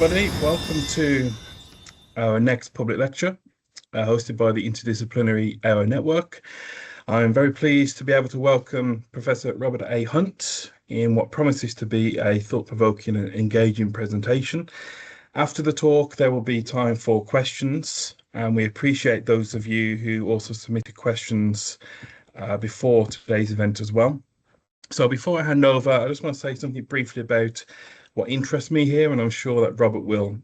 everybody. Welcome to our next public lecture, hosted by the Interdisciplinary AI Network. I'm very pleased to be able to welcome Professor Robert A. Hunt in what promises to be a thought-provoking and engaging presentation. After the talk, there will be time for questions, and we appreciate those of you who also submitted questions before today's event as well. So before I hand over, I just want to say something briefly about what interests me here, and I'm sure that Robert will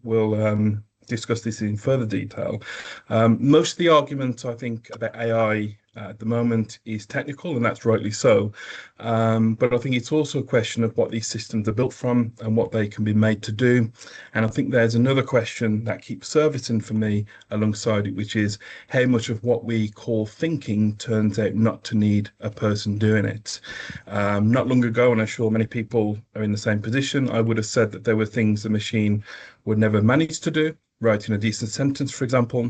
discuss this in further detail. Most of the argument, I think, about AI at the moment is technical, and that's rightly so. But I think it's also a question of what these systems are built from and what they can be made to do. And I think there's another question that keeps surfacing for me alongside it, which is how much of what we call thinking turns out not to need a person doing it. Not long ago, and I'm sure many people are in the same position, I would have said that there were things the machine would never manage to do, writing a decent sentence, for example.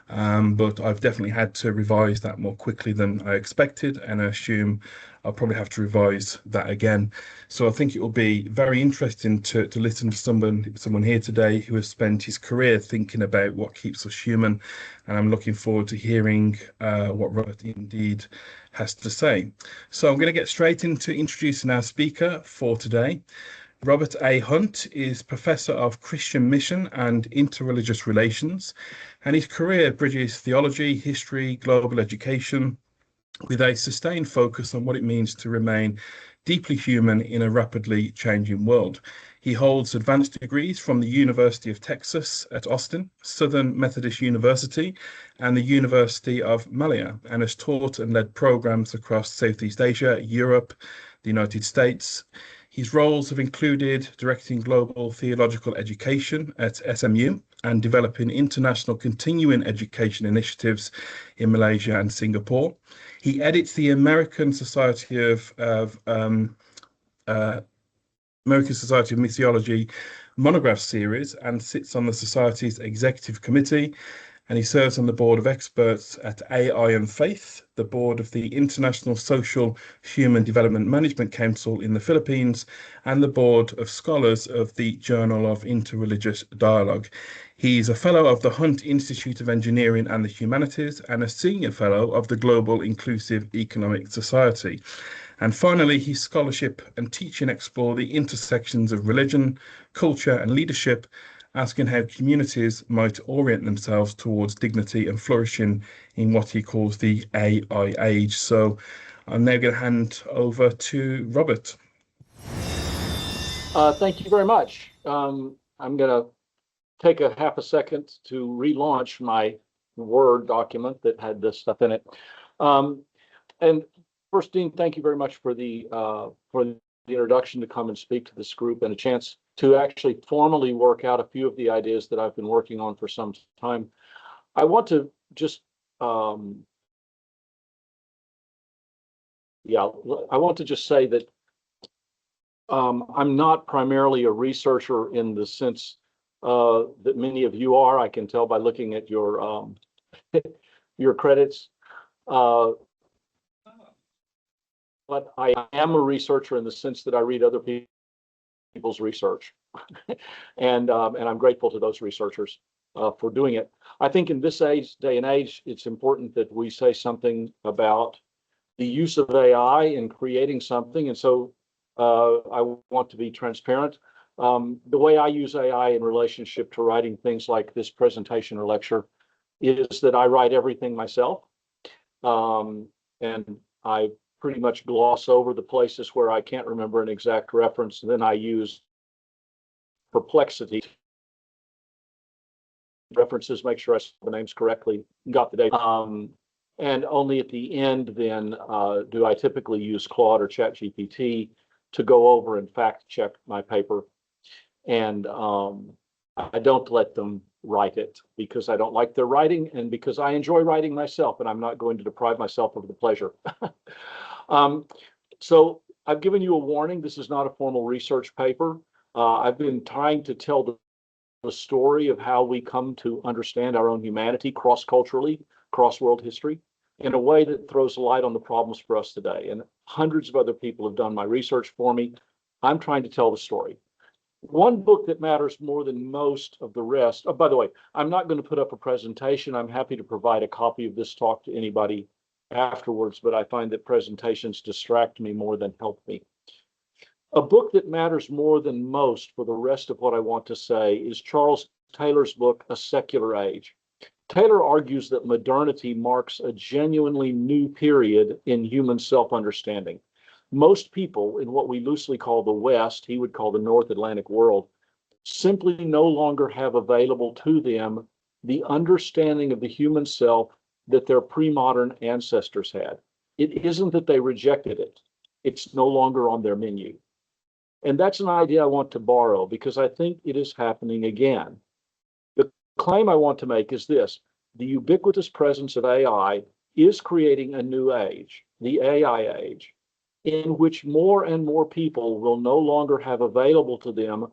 But I've definitely had to revise that more quickly than I expected, and I assume I'll probably have to revise that again. So I think it will be very interesting to listen to someone here today who has spent his career thinking about what keeps us human, and I'm looking forward to hearing what Robert indeed has to say. So I'm going to get straight into introducing our speaker for today. Robert A. Hunt is Professor of Christian Mission and Interreligious Relations, and his career bridges theology, history, global education, with a sustained focus on what it means to remain deeply human in a rapidly changing world. He holds advanced degrees from the University of Texas at Austin, Southern Methodist University, and the University of Malaya, and has taught and led programs across Southeast Asia, Europe, the United States. His roles have included directing global theological education at SMU and developing international continuing education initiatives in Malaysia and Singapore. He edits the American Society of Missiology monograph series and sits on the Society's executive committee, and he serves on the board of experts at AI and Faith, the board of the International Social Human Development Management Council in the Philippines, and the board of scholars of the Journal of Interreligious Dialogue. He's a fellow of the Hunt Institute of Engineering and the Humanities and a senior fellow of the Global Inclusive Economic Society. And finally, his scholarship and teaching explore the intersections of religion, culture, and leadership, asking how communities might orient themselves towards dignity and flourishing in what he calls the AI age. So I'm now going to hand over to Robert. Thank you very much. I'm going to take a half a second to relaunch my Word document that had this stuff in it. And first, Dean, thank you very much for the introduction to come and speak to this group and a chance to actually formally work out a few of the ideas that I've been working on for some time. I want to just, I want to just say that I'm not primarily a researcher in the sense that many of you are. I can tell by looking at your your credits. But I am a researcher in the sense that I read other people's research, and I'm grateful to those researchers for doing it. I think in this day and age, it's important that we say something about the use of AI in creating something, and so I want to be transparent. The way I use AI in relationship to writing things like this presentation or lecture is that I write everything myself, and I pretty much gloss over the places where I can't remember an exact reference. And then I use Perplexity references, make sure I spell the names correctly, got the date. And only at the end then do I typically use Claude or ChatGPT to go over and fact check my paper. And I don't let them write it because I don't like their writing and because I enjoy writing myself, and I'm not going to deprive myself of the pleasure. So I've given you a warning. This is not a formal research paper. I've been trying to tell the story of how we come to understand our own humanity cross-culturally, cross-world history, in a way that throws light on the problems for us today. And hundreds of other people have done my research for me. I'm trying to tell the story. One book that matters more than most of the rest. Oh, by the way, I'm not going to put up a presentation. I'm happy to provide a copy of this talk to anybody afterwards, but I find that presentations distract me more than help me. A book that matters more than most for the rest of what I want to say is Charles Taylor's book, A Secular Age. Taylor argues that modernity marks a genuinely new period in human self-understanding. Most people in what we loosely call the West, he would call the North Atlantic world, simply no longer have available to them the understanding of the human self that their pre-modern ancestors had. It isn't that they rejected it. It's no longer on their menu. And that's an idea I want to borrow because I think it is happening again. The claim I want to make is this: the ubiquitous presence of AI is creating a new age, the AI age, in which more and more people will no longer have available to them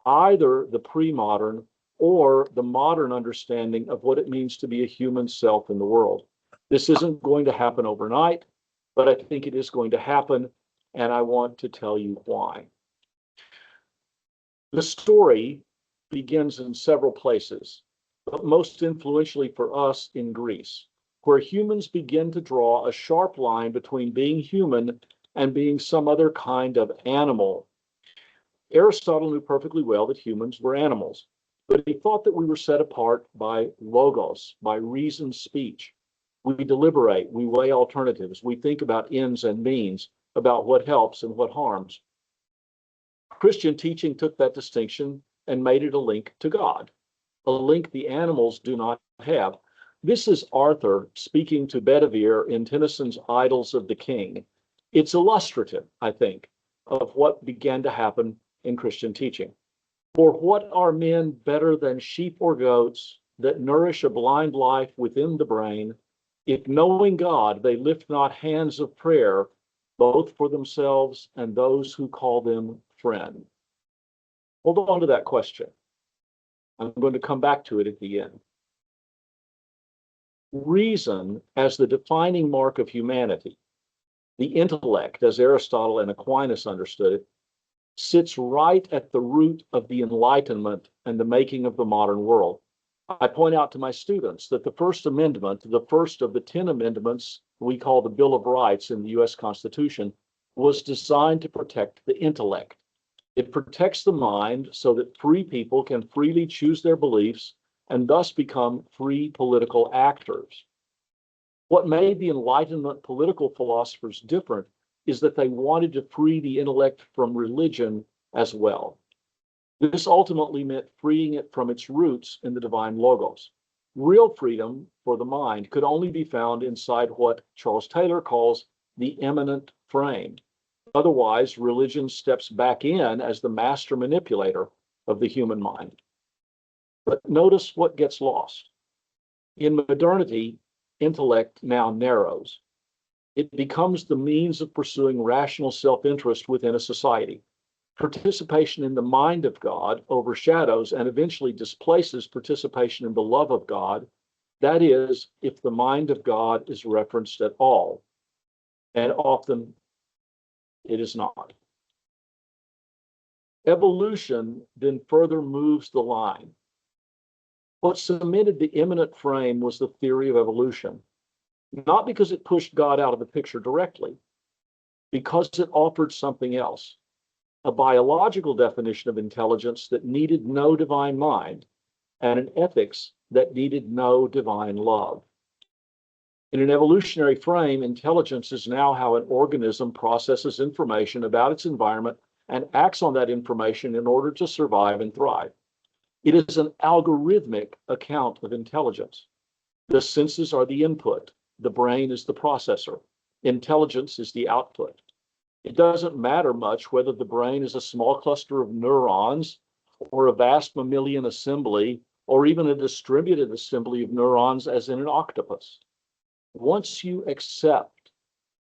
either the pre-modern or the modern understanding of what it means to be a human self in the world. This isn't going to happen overnight, but I think it is going to happen, and I want to tell you why. The story begins in several places, but most influentially for us in Greece, where humans begin to draw a sharp line between being human and being some other kind of animal. Aristotle knew perfectly well that humans were animals, but he thought that we were set apart by logos, by reasoned speech. We deliberate, we weigh alternatives, we think about ends and means, about what helps and what harms. Christian teaching took that distinction and made it a link to God, a link the animals do not have. This is Arthur speaking to Bedivere in Tennyson's Idylls of the King. It's illustrative, I think, of what began to happen in Christian teaching. For what are men better than sheep or goats that nourish a blind life within the brain, if knowing God they lift not hands of prayer, both for themselves and those who call them friend? Hold on to that question. I'm going to come back to it at the end. Reason as the defining mark of humanity, the intellect, as Aristotle and Aquinas understood it, sits right at the root of the Enlightenment and the making of the modern world. I point out to my students that the First Amendment, the first of the 10 amendments we call the Bill of Rights in the US Constitution, was designed to protect the intellect. It protects the mind so that free people can freely choose their beliefs and thus become free political actors. What made the Enlightenment political philosophers different is that they wanted to free the intellect from religion as well. This ultimately meant freeing it from its roots in the divine logos. Real freedom for the mind could only be found inside what Charles Taylor calls the immanent frame. Otherwise, religion steps back in as the master manipulator of the human mind. But notice what gets lost. In modernity, intellect now narrows. It becomes the means of pursuing rational self-interest within a society. Participation in the mind of God overshadows and eventually displaces participation in the love of God. That is, if the mind of God is referenced at all. And often it is not. Evolution then further moves the line. What cemented the immanent frame was the theory of evolution, not because it pushed God out of the picture directly, because it offered something else, a biological definition of intelligence that needed no divine mind, and an ethics that needed no divine love. In an evolutionary frame, intelligence is now how an organism processes information about its environment and acts on that information in order to survive and thrive. It is an algorithmic account of intelligence. The senses are the input, the brain is the processor, intelligence is the output. It doesn't matter much whether the brain is a small cluster of neurons or a vast mammalian assembly or even a distributed assembly of neurons as in an octopus. Once you accept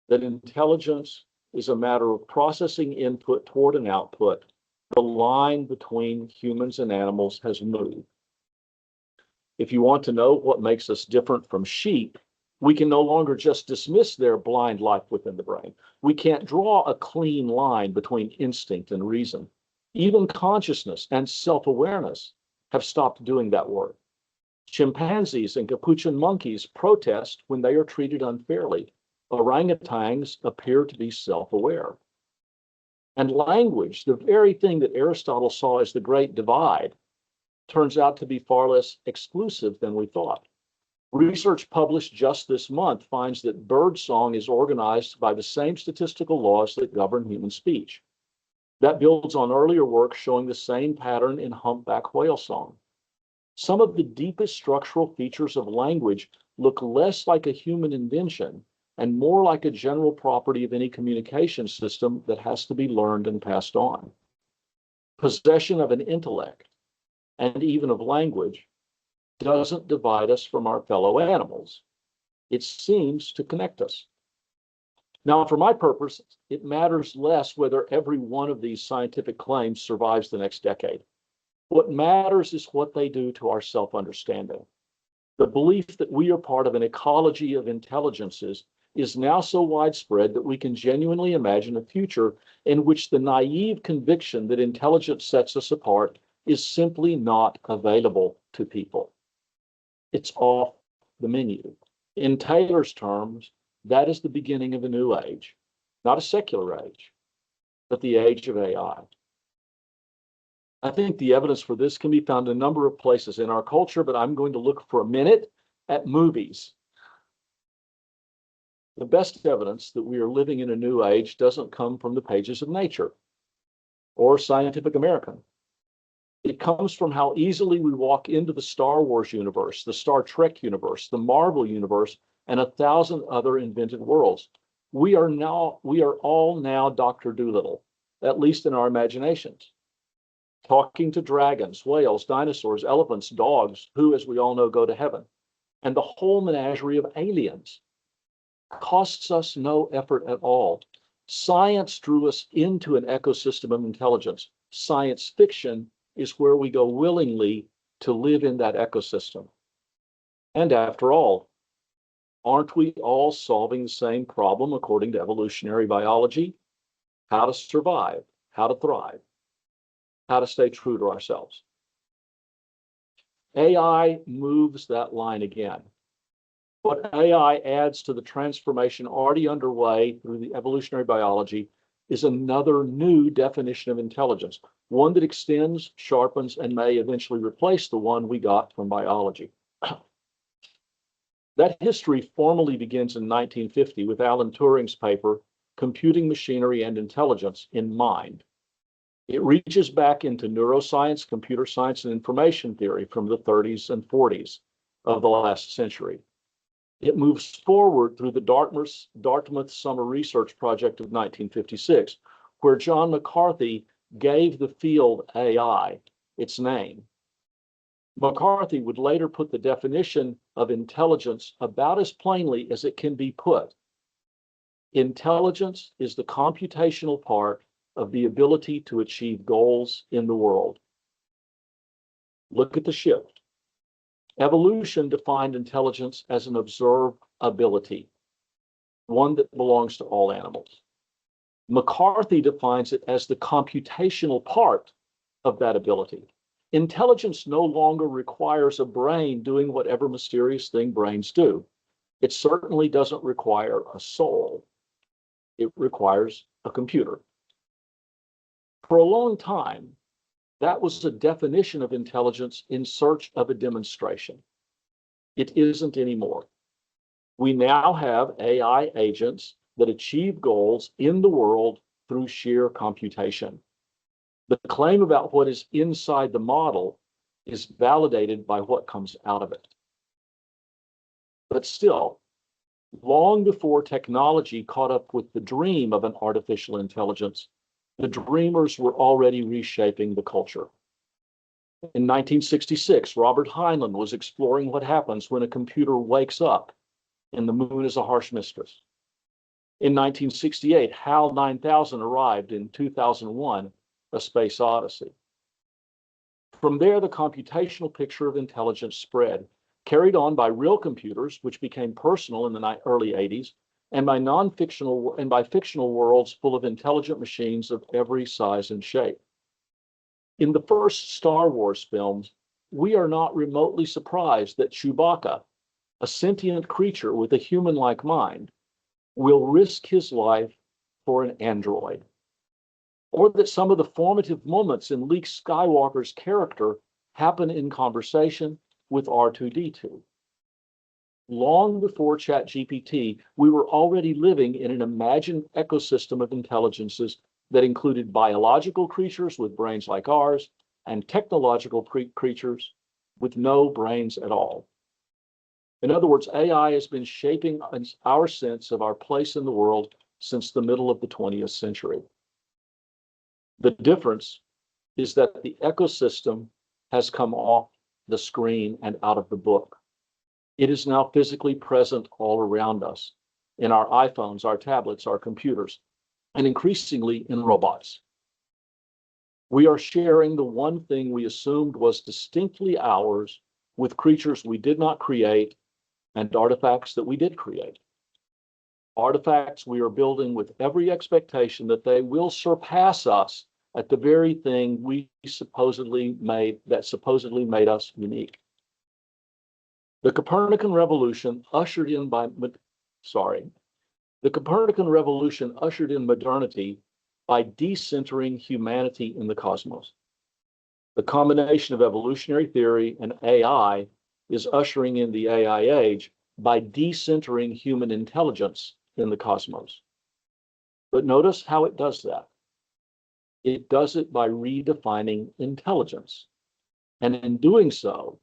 that intelligence is a matter of processing input toward an output, the line between humans and animals has moved. If you want to know what makes us different from sheep, we can no longer just dismiss their blind life within the brain. We can't draw a clean line between instinct and reason. Even consciousness and self-awareness have stopped doing that work. Chimpanzees and capuchin monkeys protest when they are treated unfairly. Orangutans appear to be self-aware. And language, the very thing that Aristotle saw as the great divide, turns out to be far less exclusive than we thought. Research published just this month finds that birdsong is organized by the same statistical laws that govern human speech. That builds on earlier work showing the same pattern in humpback whale song. Some of the deepest structural features of language look less like a human invention and more like a general property of any communication system that has to be learned and passed on. Possession of an intellect, and even of language, doesn't divide us from our fellow animals. It seems to connect us. Now, for my purpose, it matters less whether every one of these scientific claims survives the next decade. What matters is what they do to our self-understanding. The belief that we are part of an ecology of intelligences is now so widespread that we can genuinely imagine a future in which the naive conviction that intelligence sets us apart is simply not available to people. It's off the menu. In Taylor's terms, that is the beginning of a new age, not a secular age, but the age of AI. I think the evidence for this can be found in a number of places in our culture, but I'm going to look for a minute at movies. The best evidence that we are living in a new age doesn't come from the pages of Nature or Scientific American. It comes from how easily we walk into the Star Wars universe, the Star Trek universe, the Marvel universe, and 1,000 other invented worlds. We are all now Dr. Dolittle, at least in our imaginations. Talking to dragons, whales, dinosaurs, elephants, dogs, who, as we all know, go to heaven, and the whole menagerie of aliens. Costs us no effort at all. Science drew us into an ecosystem of intelligence. Science fiction is where we go willingly to live in that ecosystem. And after all, aren't we all solving the same problem according to evolutionary biology? How to survive, how to thrive, how to stay true to ourselves. AI moves that line again. What AI adds to the transformation already underway through the evolutionary biology is another new definition of intelligence, one that extends, sharpens, and may eventually replace the one we got from biology. That history formally begins in 1950 with Alan Turing's paper, Computing Machinery and Intelligence in Mind. It reaches back into neuroscience, computer science, and information theory from the 30s and 40s of the last century. It moves forward through the Dartmouth Summer Research Project of 1956, where John McCarthy gave the field AI its name. McCarthy would later put the definition of intelligence about as plainly as it can be put. Intelligence is the computational part of the ability to achieve goals in the world. Look at the shift. Evolution defined intelligence as an observed ability, one that belongs to all animals. McCarthy defines it as the computational part of that ability. Intelligence no longer requires a brain doing whatever mysterious thing brains do. It certainly doesn't require a soul. It requires a computer. For a long time, that was a definition of intelligence in search of a demonstration. It isn't anymore. We now have AI agents that achieve goals in the world through sheer computation. The claim about what is inside the model is validated by what comes out of it. But still, long before technology caught up with the dream of an artificial intelligence, the dreamers were already reshaping the culture. In 1966, Robert Heinlein was exploring what happens when a computer wakes up and the moon is a harsh mistress. In 1968, HAL 9000 arrived. In 2001, A Space Odyssey. From there, the computational picture of intelligence spread, carried on by real computers, which became personal in the early 80s, and by fictional worlds full of intelligent machines of every size and shape. In the first Star Wars films, we are not remotely surprised that Chewbacca, a sentient creature with a human-like mind, will risk his life for an android. Or that some of the formative moments in Luke Skywalker's character happen in conversation with R2-D2. Long before ChatGPT, we were already living in an imagined ecosystem of intelligences that included biological creatures with brains like ours and technological creatures with no brains at all. In other words, AI has been shaping our sense of our place in the world since the middle of the 20th century. The difference is that the ecosystem has come off the screen and out of the book. It is now physically present all around us, in our iPhones, our tablets, our computers, and increasingly in robots. We are sharing the one thing we assumed was distinctly ours with creatures we did not create and artifacts that we did create. Artifacts we are building with every expectation that they will surpass us at the very thing we supposedly made us unique. The Copernican Revolution ushered in modernity by decentering humanity in the cosmos. The combination of evolutionary theory and AI is ushering in the AI age by decentering human intelligence in the cosmos. But notice how it does that. It does it by redefining intelligence. And in doing so,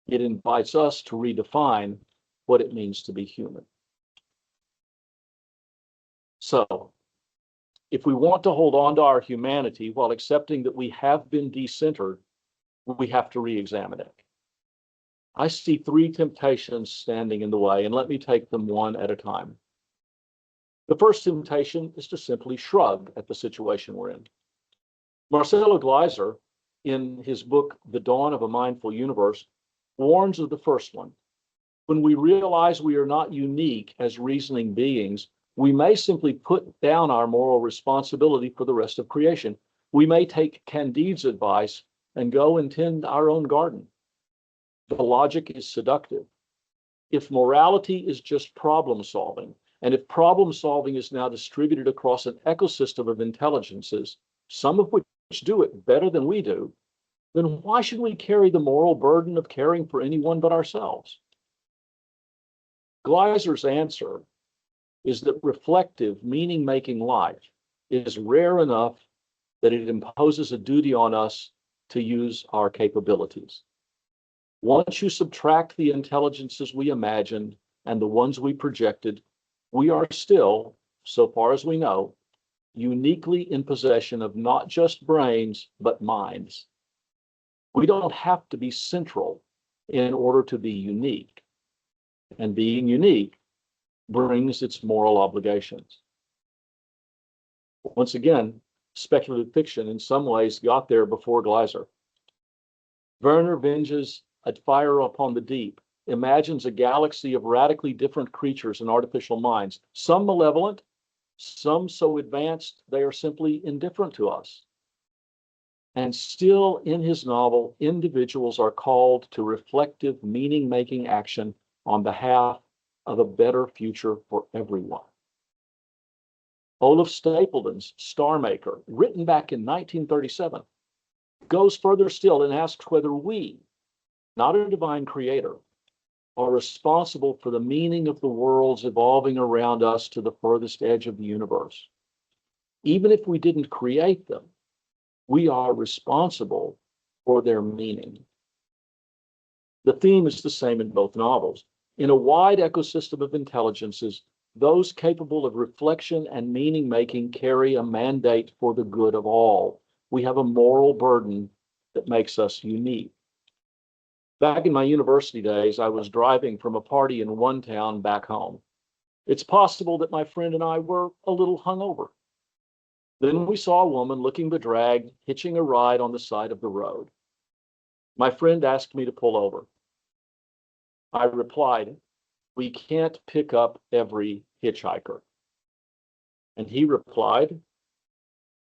it invites us to redefine what it means to be human. So, if we want to hold on to our humanity while accepting that we have been decentered, we have to re-examine it. I see three temptations standing in the way, and let me take them one at a time. The first temptation is to simply shrug at the situation we're in. Marcelo Gleiser, in his book, The Dawn of a Mindful Universe, warns of the first one. When we realize we are not unique as reasoning beings, we may simply put down our moral responsibility for the rest of creation. We may take Candide's advice and go and tend our own garden. The logic is seductive. If morality is just problem solving, and if problem solving is now distributed across an ecosystem of intelligences, some of which do it better than we do, then why should we carry the moral burden of caring for anyone but ourselves? Gleiser's answer is that reflective, meaning-making life is rare enough that it imposes a duty on us to use our capabilities. Once you subtract the intelligences we imagined and the ones we projected, we are still, so far as we know, uniquely in possession of not just brains, but minds. We don't have to be central in order to be unique. And being unique brings its moral obligations. Once again, speculative fiction in some ways got there before Gleiser. Werner Vinge's A Fire Upon the Deep imagines a galaxy of radically different creatures and artificial minds, some malevolent, some so advanced they are simply indifferent to us. And still in his novel, individuals are called to reflective, meaning-making action on behalf of a better future for everyone. Olaf Stapledon's Star Maker, written back in 1937, goes further still and asks whether we, not a divine creator, are responsible for the meaning of the worlds evolving around us to the furthest edge of the universe. Even if we didn't create them, we are responsible for their meaning. The theme is the same in both novels. In a wide ecosystem of intelligences, those capable of reflection and meaning-making carry a mandate for the good of all. We have a moral burden that makes us unique. Back in my university days, I was driving from a party in one town back home. It's possible that my friend and I were a little hungover. Then we saw a woman looking bedraggled, hitching a ride on the side of the road. My friend asked me to pull over. I replied, "We can't pick up every hitchhiker." And he replied,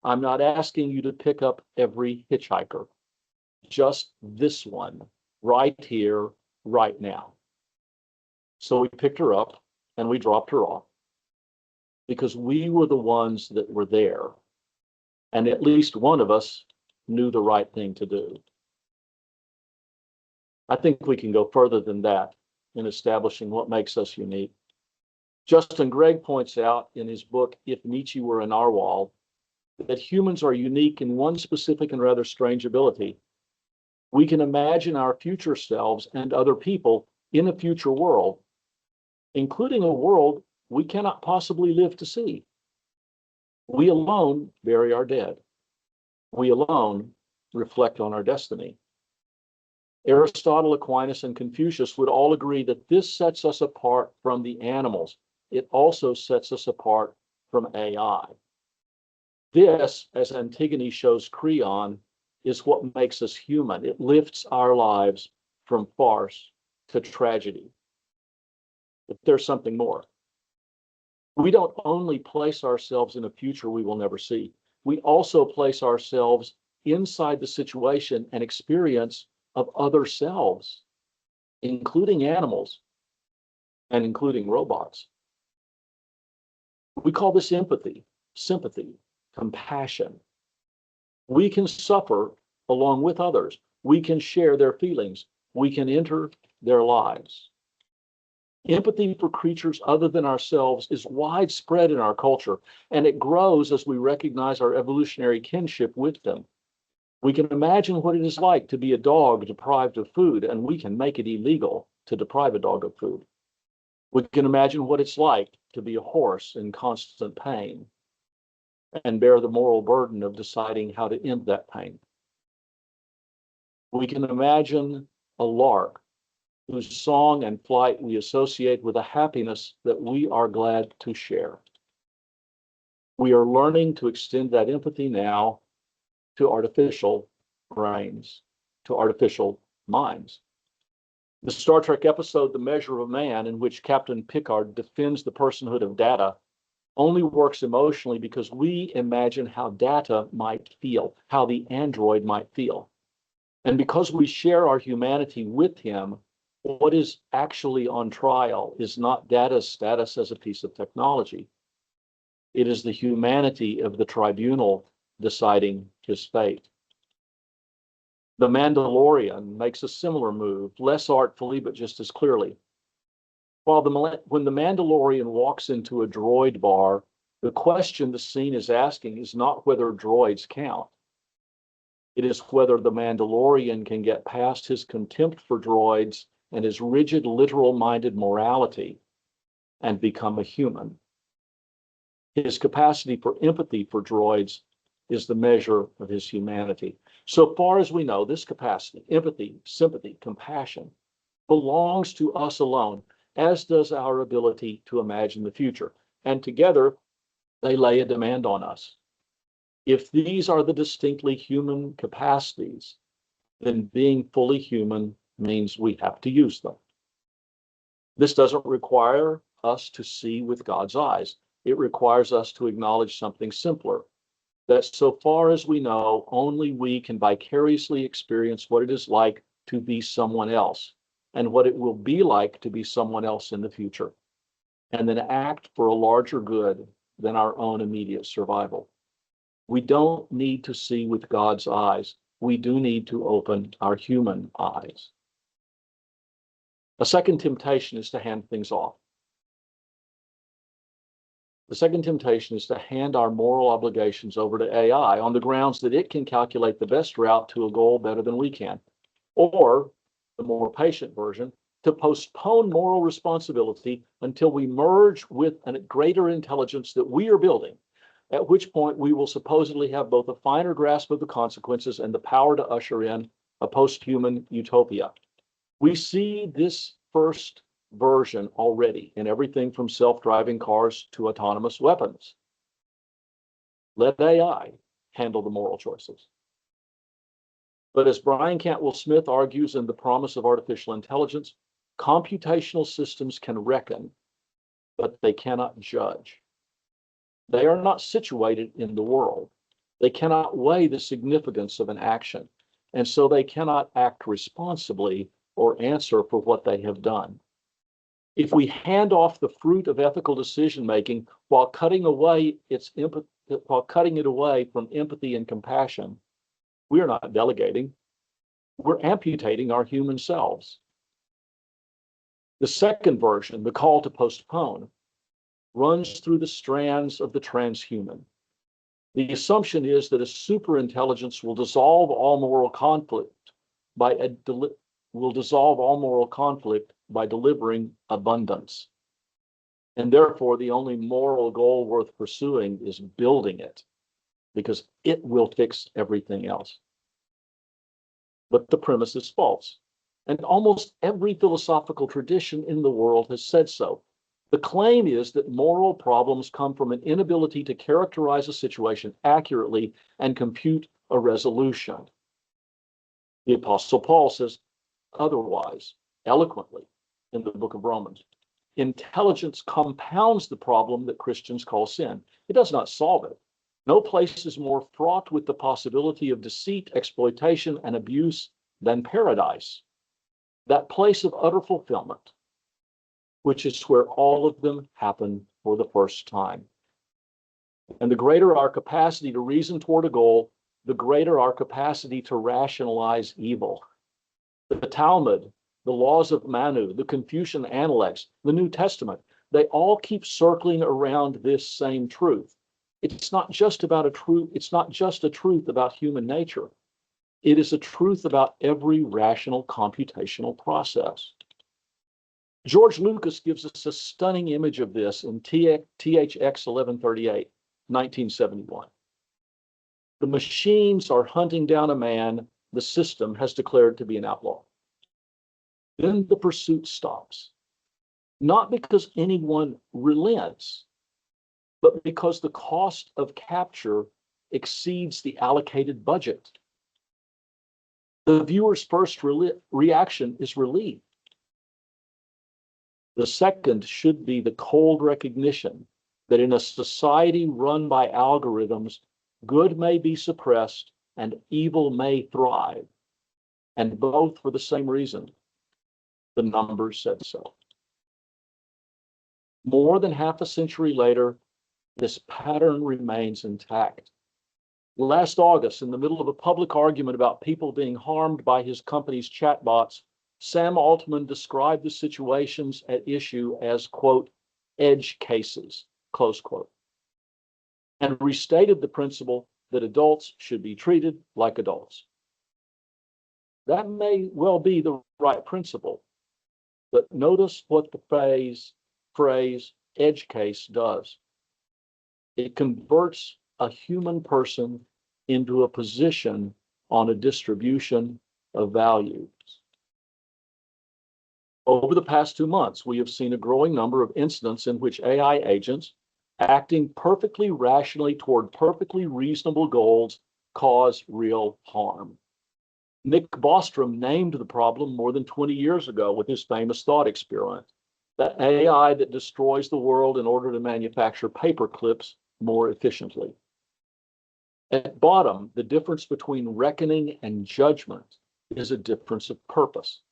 I'm not asking you to pick up every hitchhiker, just this one right here, right now. So we picked her up and we dropped her off because we were the ones that were there. And at least one of us knew the right thing to do. I think we can go further than that in establishing what makes us unique. Justin Gregg points out in his book, If Nietzsche Were a Narwhal, that humans are unique in one specific and rather strange ability. We can imagine our future selves and other people in a future world, including a world we cannot possibly live to see. We alone bury our dead. We alone reflect on our destiny. Aristotle, Aquinas, and Confucius would all agree that this sets us apart from the animals. It also sets us apart from AI. This, as Antigone shows Creon, is what makes us human. It lifts our lives from farce to tragedy. But there's something more. We don't only place ourselves in a future we will never see, we also place ourselves inside the situation and experience of other selves, including animals and including robots. We call this empathy, sympathy, compassion. We can suffer along with others. We can share their feelings. We can enter their lives. Empathy for creatures other than ourselves is widespread in our culture, and it grows as we recognize our evolutionary kinship with them. We can imagine what it is like to be a dog deprived of food, and we can make it illegal to deprive a dog of food. We can imagine what it's like to be a horse in constant pain and bear the moral burden of deciding how to end that pain. We can imagine a lark whose song and flight we associate with a happiness that we are glad to share. We are learning to extend that empathy now to artificial brains, to artificial minds. The Star Trek episode, The Measure of Man, in which Captain Picard defends the personhood of Data, only works emotionally because we imagine how Data might feel, how the android might feel. And because we share our humanity with him, what is actually on trial is not Data's status as a piece of technology. It is the humanity of the tribunal deciding his fate. The Mandalorian makes a similar move, less artfully, but just as clearly. When the Mandalorian walks into a droid bar, the question the scene is asking is not whether droids count. It is whether the Mandalorian can get past his contempt for droids and his rigid, literal-minded morality and become a human. His capacity for empathy for droids is the measure of his humanity. So far as we know, this capacity, empathy, sympathy, compassion, belongs to us alone, as does our ability to imagine the future. And together, they lay a demand on us. If these are the distinctly human capacities, then being fully human means we have to use them. This doesn't require us to see with God's eyes. It requires us to acknowledge something simpler, that so far as we know, only we can vicariously experience what it is like to be someone else and what it will be like to be someone else in the future, and then act for a larger good than our own immediate survival. We don't need to see with God's eyes. We do need to open our human eyes. A second temptation is to hand things off. The second temptation is to hand our moral obligations over to AI on the grounds that it can calculate the best route to a goal better than we can. Or, the more patient version, to postpone moral responsibility until we merge with a greater intelligence that we are building, at which point we will supposedly have both a finer grasp of the consequences and the power to usher in a post-human utopia. We see this first version already in everything from self-driving cars to autonomous weapons. Let AI handle the moral choices. But as Brian Cantwell Smith argues in The Promise of Artificial Intelligence, computational systems can reckon, but they cannot judge. They are not situated in the world. They cannot weigh the significance of an action, and so they cannot act responsibly or answer for what they have done. If we hand off the fruit of ethical decision making while cutting it away from empathy and compassion, we are not delegating. We're amputating our human selves. The second version, the call to postpone, runs through the strands of the transhuman. The assumption is that a superintelligence will dissolve all moral conflict by delivering abundance. And therefore, the only moral goal worth pursuing is building it, because it will fix everything else. But the premise is false. And almost every philosophical tradition in the world has said so. The claim is that moral problems come from an inability to characterize a situation accurately and compute a resolution. The Apostle Paul says otherwise, eloquently, in the book of Romans. Intelligence compounds the problem that Christians call sin. It does not solve it. No place is more fraught with the possibility of deceit, exploitation, and abuse than paradise, that place of utter fulfillment, which is where all of them happen for the first time. And the greater our capacity to reason toward a goal, the greater our capacity to rationalize evil. The Talmud, the laws of Manu, the Confucian Analects, the New Testament, they all keep circling around this same truth. It's not just about a truth, it's not just a truth about human nature. It is a truth about every rational computational process. George Lucas gives us a stunning image of this in THX 1138, 1971. The machines are hunting down a man the system has declared to be an outlaw. Then the pursuit stops, not because anyone relents, but because the cost of capture exceeds the allocated budget. The viewer's first reaction is relief. The second should be the cold recognition that in a society run by algorithms, good may be suppressed and evil may thrive, and both for the same reason. The numbers said so. More than half a century later, this pattern remains intact. Last August, in the middle of a public argument about people being harmed by his company's chatbots, Sam Altman described the situations at issue as, quote, edge cases, close quote, and restated the principle that adults should be treated like adults. That may well be the right principle, but notice what the phrase edge case does. It converts a human person into a position on a distribution of values. Over the past 2 months, we have seen a growing number of incidents in which AI agents, acting perfectly rationally toward perfectly reasonable goals, cause real harm. Nick Bostrom named the problem more than 20 years ago with his famous thought experiment, the AI that destroys the world in order to manufacture paper clips more efficiently. At bottom, the difference between reckoning and judgment is a difference of purpose.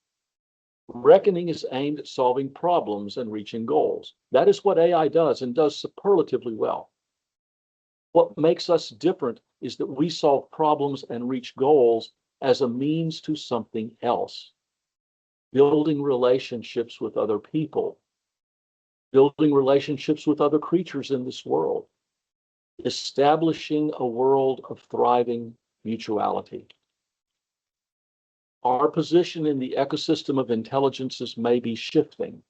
Reckoning is aimed at solving problems and reaching goals. That is what AI does and does superlatively well. What makes us different is that we solve problems and reach goals as a means to something else. Building relationships with other people, building relationships with other creatures in this world, establishing a world of thriving mutuality. Our position in the ecosystem of intelligences may be shifting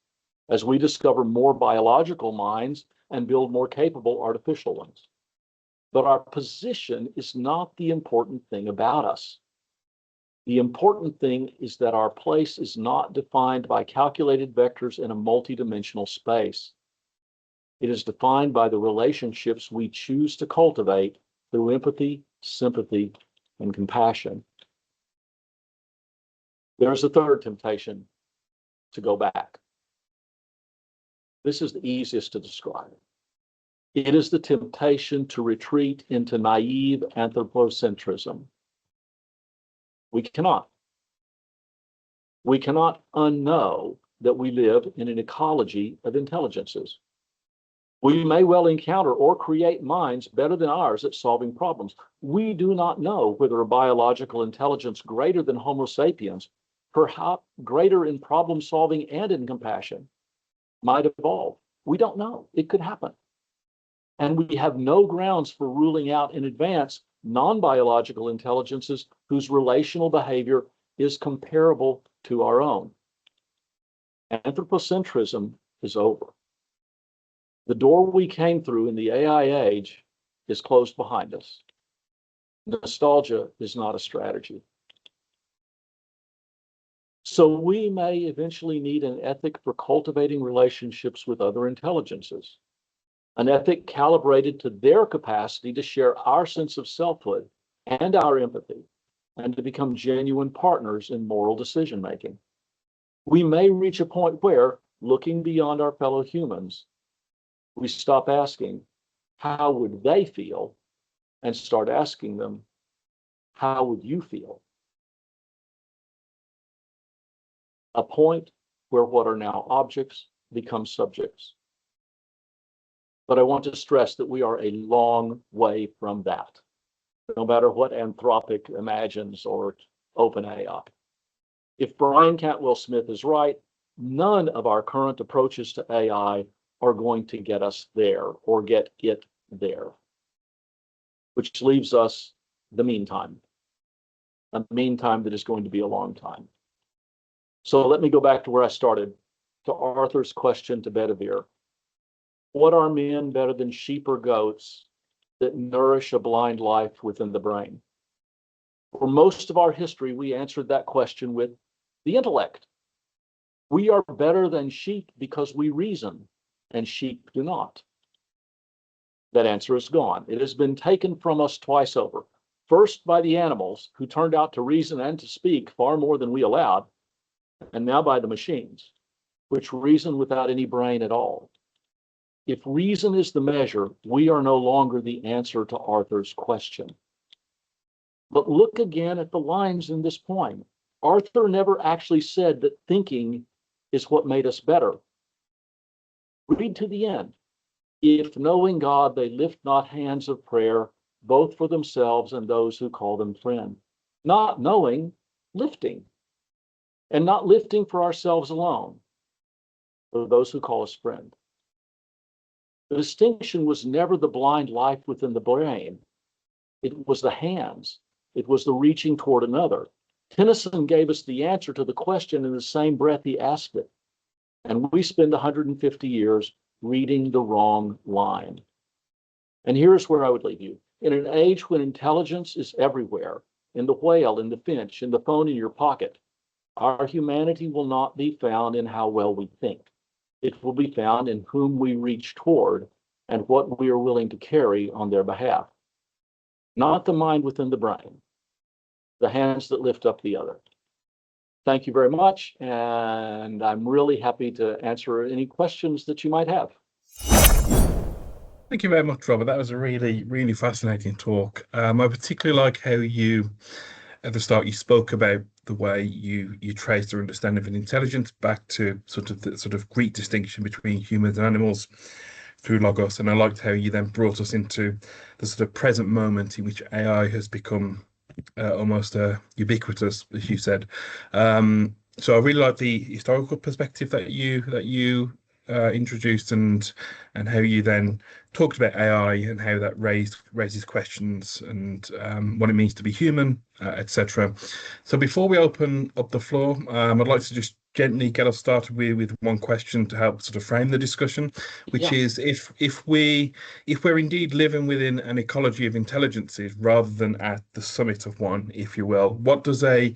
as we discover more biological minds and build more capable artificial ones. But our position is not the important thing about us. The important thing is that our place is not defined by calculated vectors in a multidimensional space. It is defined by the relationships we choose to cultivate through empathy, sympathy, and compassion. There's a third temptation: to go back. This is the easiest to describe. It is the temptation to retreat into naive anthropocentrism. We cannot. We cannot unknow that we live in an ecology of intelligences. We may well encounter or create minds better than ours at solving problems. We do not know whether a biological intelligence greater than Homo sapiens, perhaps greater in problem solving and in compassion, might evolve. We don't know. It could happen. And we have no grounds for ruling out in advance non-biological intelligences whose relational behavior is comparable to our own. Anthropocentrism is over. The door we came through in the AI age is closed behind us. Nostalgia is not a strategy. So we may eventually need an ethic for cultivating relationships with other intelligences, an ethic calibrated to their capacity to share our sense of selfhood and our empathy, and to become genuine partners in moral decision-making. We may reach a point where, looking beyond our fellow humans, we stop asking, how would they feel? And start asking them, how would you feel? A point where what are now objects become subjects. But I want to stress that we are a long way from that, no matter what Anthropic imagines or OpenAI. If Brian Cantwell-Smith is right, none of our current approaches to AI are going to get us there or get it there, which leaves us the meantime, a meantime that is going to be a long time. So let me go back to where I started, to Arthur's question to Bedivere. What are men better than sheep or goats that nourish a blind life within the brain? For most of our history, we answered that question with the intellect. We are better than sheep because we reason, and sheep do not. That answer is gone. It has been taken from us twice over. First by the animals, who turned out to reason and to speak far more than we allowed, and now by the machines, which reason without any brain at all. If reason is the measure, we are no longer the answer to Arthur's question. But look again at the lines in this poem. Arthur never actually said that thinking is what made us better. Read to the end. If knowing God, they lift not hands of prayer, both for themselves and those who call them friend. Not knowing, lifting. And not lifting for ourselves alone, for those who call us friend. The distinction was never the blind life within the brain. It was the hands. It was the reaching toward another. Tennyson gave us the answer to the question in the same breath he asked it. And we spend 150 years reading the wrong line. And here's where I would leave you. In an age when intelligence is everywhere, in the whale, in the finch, in the phone in your pocket, our humanity will not be found in how well we think. It will be found in whom we reach toward and what we are willing to carry on their behalf. Not the mind within the brain, the hands that lift up the other. Thank you very much, and I'm really happy to answer any questions that you might have. Thank you very much, Robert. That was a really, really fascinating talk. I particularly like how you, at the start, you spoke about the way you traced your understanding of intelligence back to the Greek distinction between humans and animals through logos, and I liked how you then brought us into the sort of present moment in which AI has become almost ubiquitous, as you said. So I really like the historical perspective that you introduced, and how you then talked about AI and how that raises questions and what it means to be human, etc. So before we open up the floor, I'd like to just gently get us started with one question to help sort of frame the discussion, which is if we're indeed living within an ecology of intelligences rather than at the summit of one, if you will, what does a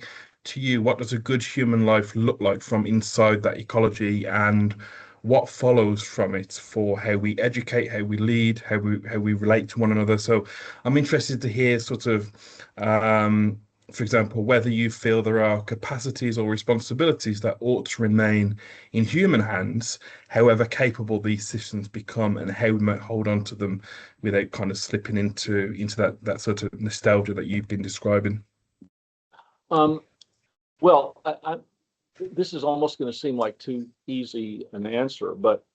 good human life look like from inside that ecology, and what follows from it for how we educate, how we lead, how we relate to one another? So I'm interested to hear sort of for example, whether you feel there are capacities or responsibilities that ought to remain in human hands, however capable these systems become, and how we might hold on to them without kind of slipping into that sort of nostalgia that you've been describing. Um, well, this is almost going to seem like too easy an answer, but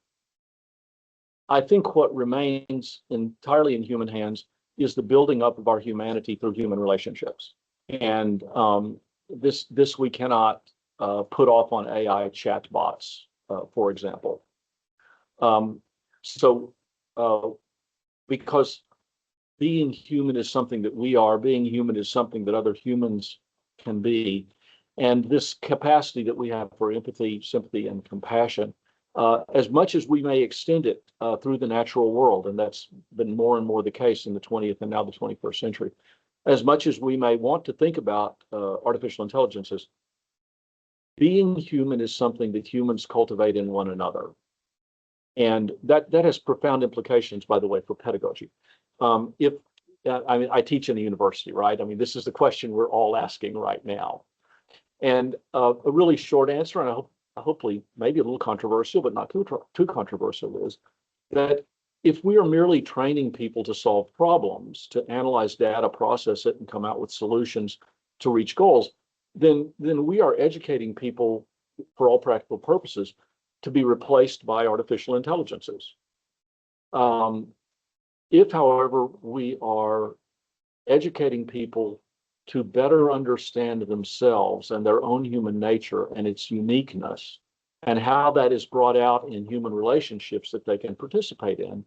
I think what remains entirely in human hands is the building up of our humanity through human relationships. And this we cannot put off on AI chatbots, for example. Um, so, because being human is something that we are, being human is something that other humans can be. And this capacity that we have for empathy, sympathy, and compassion, as much as we may extend it through the natural world, and that's been more and more the case in the 20th and now the 21st century, as much as we may want to think about artificial intelligences, being human is something that humans cultivate in one another. And that has profound implications, by the way, for pedagogy. If I mean, I teach in a university, right? I mean, this is the question we're all asking right now. And a really short answer, and I hope, hopefully maybe a little controversial, but not too controversial, is that if we are merely training people to solve problems, to analyze data, process it, and come out with solutions to reach goals, then we are educating people for all practical purposes to be replaced by artificial intelligences. If, however, we are educating people to better understand themselves and their own human nature and its uniqueness, and how that is brought out in human relationships that they can participate in,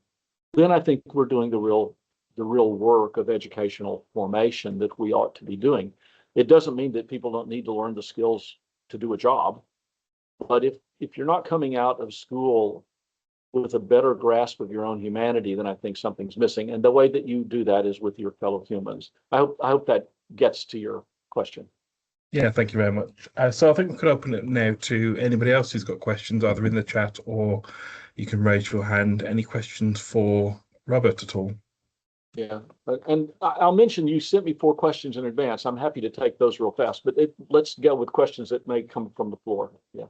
then I think we're doing the real work of educational formation that we ought to be doing. It doesn't mean that people don't need to learn the skills to do a job, but if you're not coming out of school with a better grasp of your own humanity, then I think something's missing. And the way that you do that is with your fellow humans. I hope that gets to your question. Yeah, thank you very much. So I think we could open it now to anybody else who's got questions, either in the chat or you can raise your hand. Any questions for Robert at all? Yeah, and I'll mention you sent me 4 questions in advance. I'm happy to take those real fast, but let's go with questions that may come from the floor. Yeah.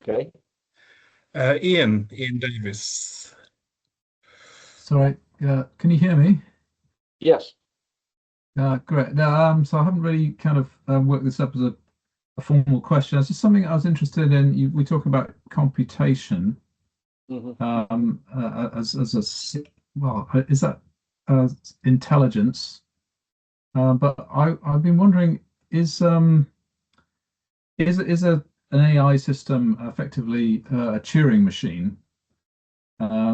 Okay. Ian Davis. Sorry, can you hear me? Yes. Great. Now, so I haven't really kind of worked this up as a formal question. It's just something I was interested in. We talk about computation as a well, is that intelligence? But I've been wondering, is an AI system effectively a Turing machine?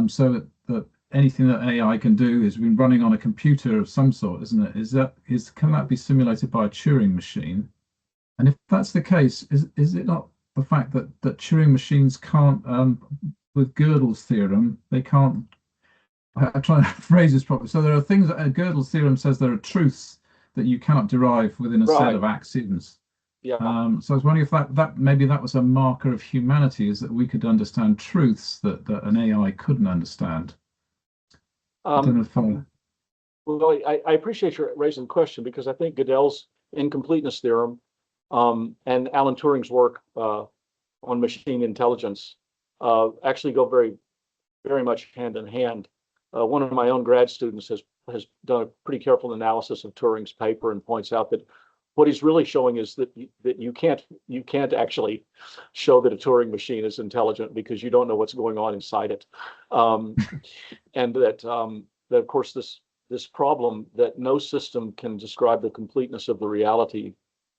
So that anything that AI can do is been running on a computer of some sort, isn't it? Can that be simulated by a Turing machine? And if that's the case, is it not the fact that Turing machines can't, with Gödel's theorem, they can't. I'm trying to phrase this properly. So there are things that Gödel's theorem says there are truths that you cannot derive within a set of axioms. Yeah. So I was wondering if that maybe that was a marker of humanity, is that we could understand truths that an AI couldn't understand. I don't know if well, I appreciate your raising the question, because I think Gödel's incompleteness theorem and Alan Turing's work on machine intelligence actually go very, very much hand in hand. One of my own grad students has done a pretty careful analysis of Turing's paper and points out that what he's really showing is that you can't actually show that a Turing machine is intelligent, because you don't know what's going on inside it, and that of course this problem that no system can describe the completeness of the reality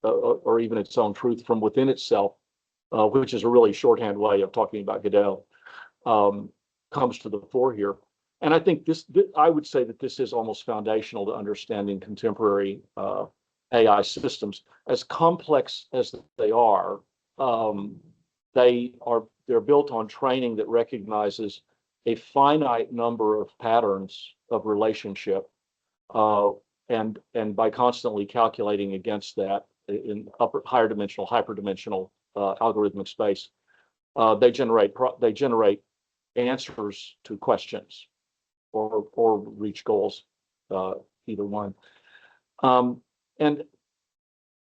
or even its own truth from within itself, which is a really shorthand way of talking about Gödel, comes to the fore here. And I think I would say that this is almost foundational to understanding contemporary AI systems. As complex as they are, they're built on training that recognizes a finite number of patterns of relationship, and by constantly calculating against that in higher dimensional, hyperdimensional algorithmic space, they generate answers to questions, or reach goals, either one. And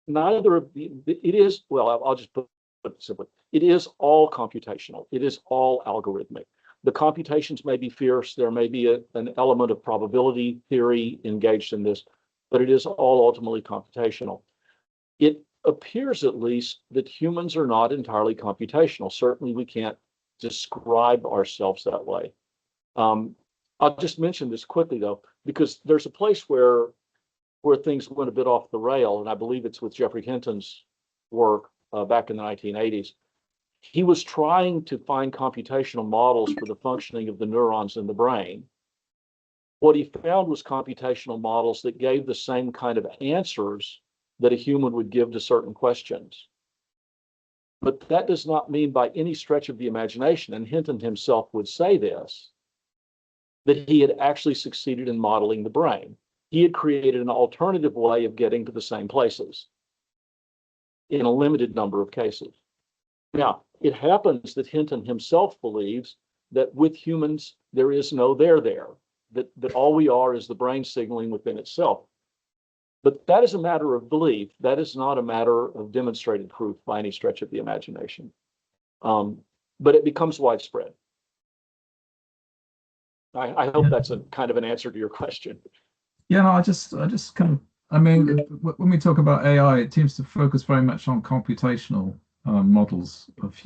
neither of it is, well, I'll just put it simply, it is all computational. It is all algorithmic. The computations may be fierce. There may be an element of probability theory engaged in this, but it is all ultimately computational. It appears, at least, that humans are not entirely computational. Certainly, we can't describe ourselves that way. I'll just mention this quickly, though, because there's a place where things went a bit off the rail, and I believe it's with Geoffrey Hinton's work back in the 1980s. He was trying to find computational models for the functioning of the neurons in the brain. What he found was computational models that gave the same kind of answers that a human would give to certain questions. But that does not mean by any stretch of the imagination, and Hinton himself would say this, that he had actually succeeded in modeling the brain. He had created an alternative way of getting to the same places in a limited number of cases. Now, it happens that Hinton himself believes that with humans, there is no there, that all we are is the brain signaling within itself. But that is a matter of belief. That is not a matter of demonstrated proof by any stretch of the imagination. But it becomes widespread. I hope that's a kind of an answer to your question. Yeah, no, I just kind of, I mean, when we talk about AI, it seems to focus very much on computational models of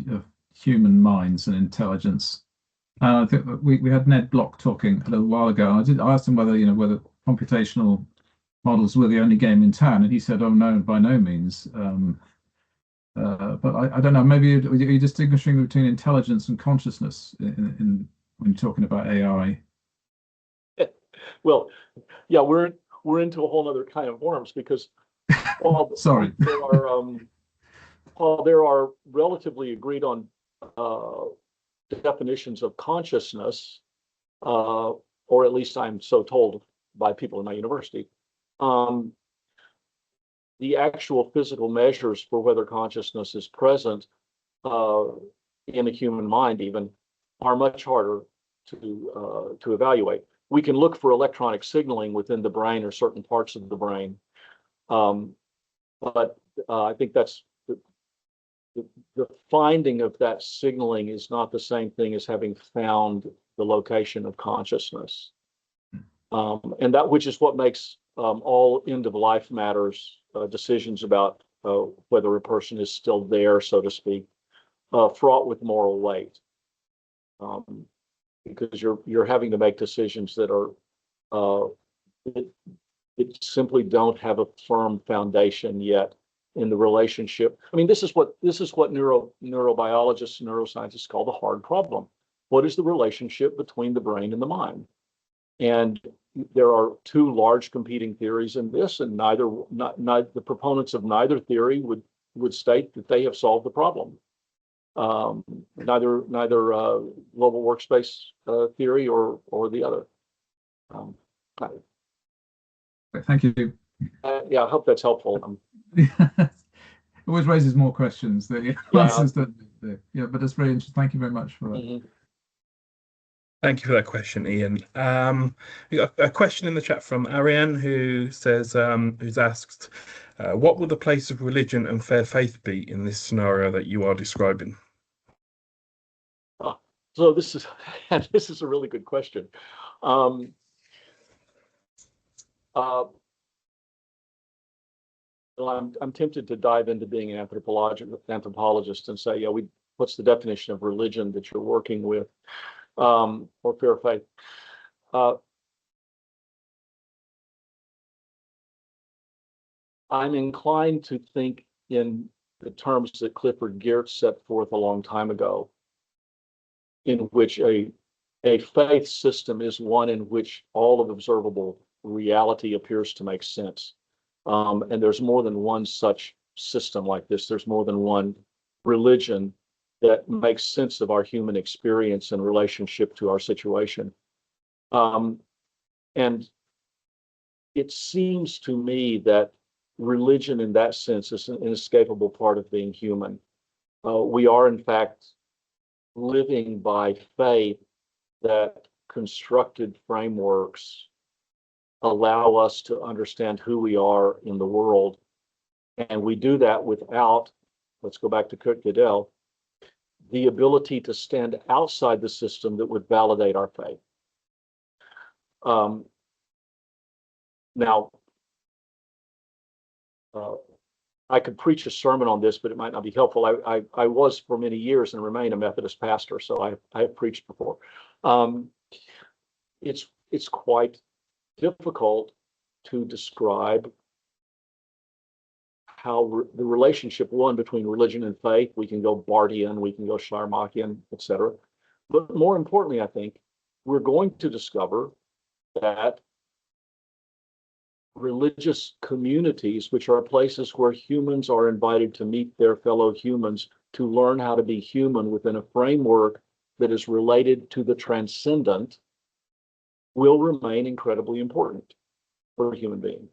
human minds and intelligence. And I think we had Ned Block talking a little while ago. And I asked him whether computational models were the only game in town, and he said, "Oh no, by no means." But I don't know. Maybe are you distinguishing between intelligence and consciousness when you're talking about AI? Well, yeah, we're into a whole other kind of worms, because Sorry. while there are relatively agreed on definitions of consciousness, or at least I'm so told by people in my university, the actual physical measures for whether consciousness is present in a human mind even are much harder to evaluate. We can look for electronic signaling within the brain or certain parts of the brain, but I think that's the finding of that signaling is not the same thing as having found the location of consciousness. And that, which is what makes all end-of-life matters, decisions about whether a person is still there, so to speak, fraught with moral weight, because you're having to make decisions that are it simply don't have a firm foundation yet in the relationship. I mean, this is what neurobiologists and neuroscientists call the hard problem. What is the relationship between the brain and the mind? And there are two large competing theories in this, and the proponents of neither theory would state that they have solved the problem. Neither global workspace theory or the other. Thank you. Yeah, I hope that's helpful. It always raises more questions than answers. Yeah, but that's very interesting. Thank you very much for that. Mm-hmm. Thank you for that question, Ian. We got a question in the chat from Ariane, who says, who's asked, what would the place of religion and fair faith be in this scenario that you are describing? So this is a really good question. Well, I'm tempted to dive into being an anthropologist and say, yeah, what's the definition of religion that you're working with, or fair faith? I'm inclined to think in the terms that Clifford Geertz set forth a long time ago, in which a faith system is one in which all of observable reality appears to make sense. And there's more than one such system like this. There's more than one religion that makes sense of our human experience in relationship to our situation. And it seems to me that religion in that sense is an inescapable part of being human. We are, in fact, living by faith that constructed frameworks allow us to understand who we are in the world. And we do that without, let's go back to Kurt Gödel, the ability to stand outside the system that would validate our faith. Now, I could preach a sermon on this, but it might not be helpful. I was for many years and remain a Methodist pastor, so I have preached before. It's quite difficult to describe how the relationship, one, between religion and faith. We can go Barthian, we can go Schleiermachian, etc. But more importantly, I think we're going to discover that religious communities, which are places where humans are invited to meet their fellow humans, to learn how to be human within a framework that is related to the transcendent, will remain incredibly important for human beings.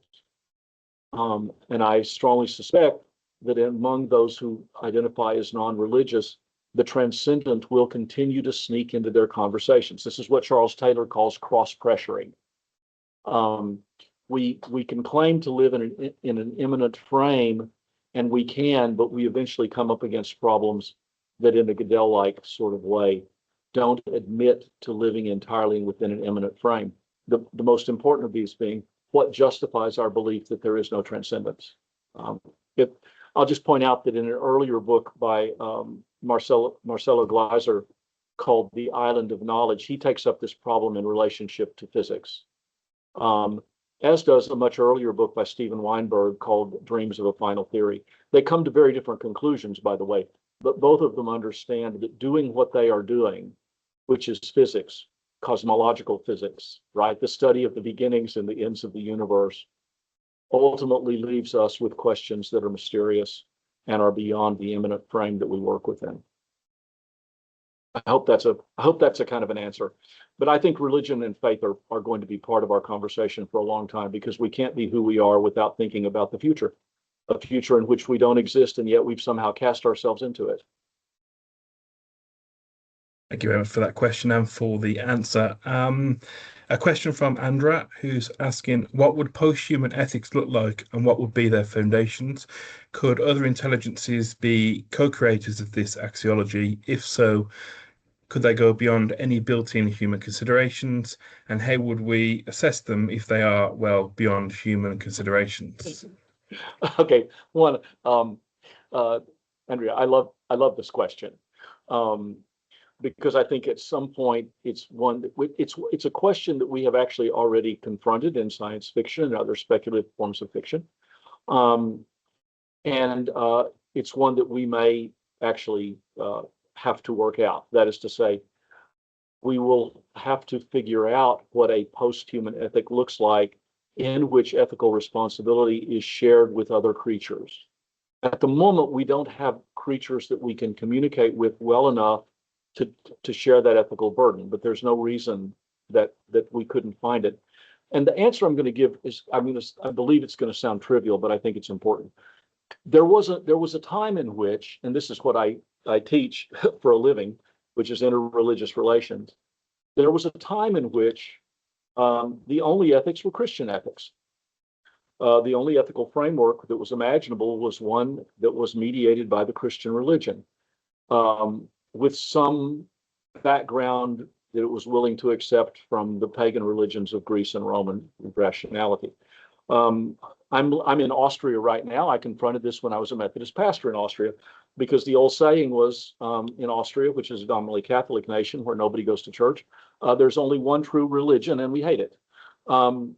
And I strongly suspect that among those who identify as non-religious, the transcendent will continue to sneak into their conversations. This is what Charles Taylor calls cross-pressuring. We can claim to live in an immanent frame, and we can, but we eventually come up against problems that, in a Gödel-like sort of way, don't admit to living entirely within an immanent frame. The most important of these being what justifies our belief that there is no transcendence. I'll just point out that in an earlier book by Marcelo Gleiser called The Island of Knowledge, he takes up this problem in relationship to physics, as does a much earlier book by Steven Weinberg called Dreams of a Final Theory. They come to very different conclusions, by the way, but both of them understand that doing what they are doing, which is physics, cosmological physics, right? The study of the beginnings and the ends of the universe, ultimately leaves us with questions that are mysterious and are beyond the immanent frame that we work within. I hope that's a kind of an answer. But I think religion and faith are going to be part of our conversation for a long time, because we can't be who we are without thinking about the future, a future in which we don't exist, and yet we've somehow cast ourselves into it. Thank you very much for that question and for the answer. A question from Andra, who's asking, what would post-human ethics look like and what would be their foundations? Could other intelligences be co-creators of this axiology? If so, could they go beyond any built-in human considerations? And how would we assess them if they are, well, beyond human considerations? Okay, one, Andrea, I love this question. Because I think at some point it's a question that we have actually already confronted in science fiction and other speculative forms of fiction, and it's one that we may actually have to work out. That is to say, we will have to figure out what a post-human ethic looks like, in which ethical responsibility is shared with other creatures. At the moment, we don't have creatures that we can communicate with well enough to share that ethical burden, but there's no reason that we couldn't find it. And the answer I'm going to give is, I believe it's going to sound trivial, but I think it's important. There was a time in which, and this is what I teach for a living, which is interreligious relations. There was a time in which the only ethics were Christian ethics. The only ethical framework that was imaginable was one that was mediated by the Christian religion, with some background that it was willing to accept from the pagan religions of Greece and Roman rationality. I'm in Austria right now. I confronted this when I was a Methodist pastor in Austria, because the old saying was, in Austria, which is a dominantly Catholic nation where nobody goes to church, there's only one true religion and we hate it. Because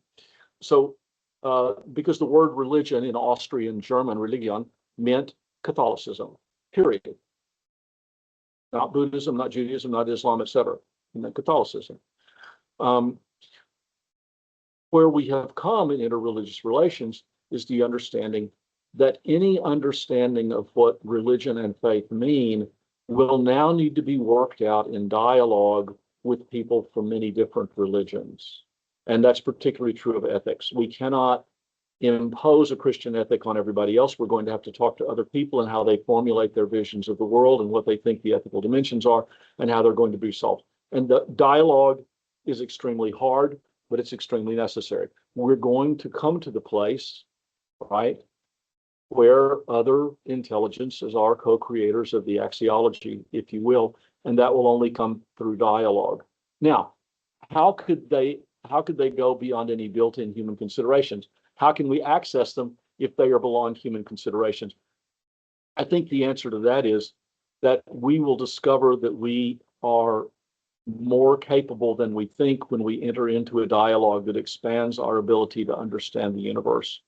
the word religion in Austrian German, Religion, meant Catholicism, period. Not Buddhism, not Judaism, not Islam, etc. And then Catholicism. Where we have come in interreligious relations is the understanding that any understanding of what religion and faith mean will now need to be worked out in dialogue with people from many different religions. And that's particularly true of ethics. We cannot impose a Christian ethic on everybody else. We're going to have to talk to other people and how they formulate their visions of the world and what they think the ethical dimensions are and how they're going to be solved. And the dialogue is extremely hard, but it's extremely necessary. We're going to come to the place, right, where other intelligences are co-creators of the axiology, if you will, and that will only come through dialogue. Now, how could they go beyond any built-in human considerations? How can we access them if they are beyond human considerations? I think the answer to that is that we will discover that we are more capable than we think when we enter into a dialogue that expands our ability to understand the universe,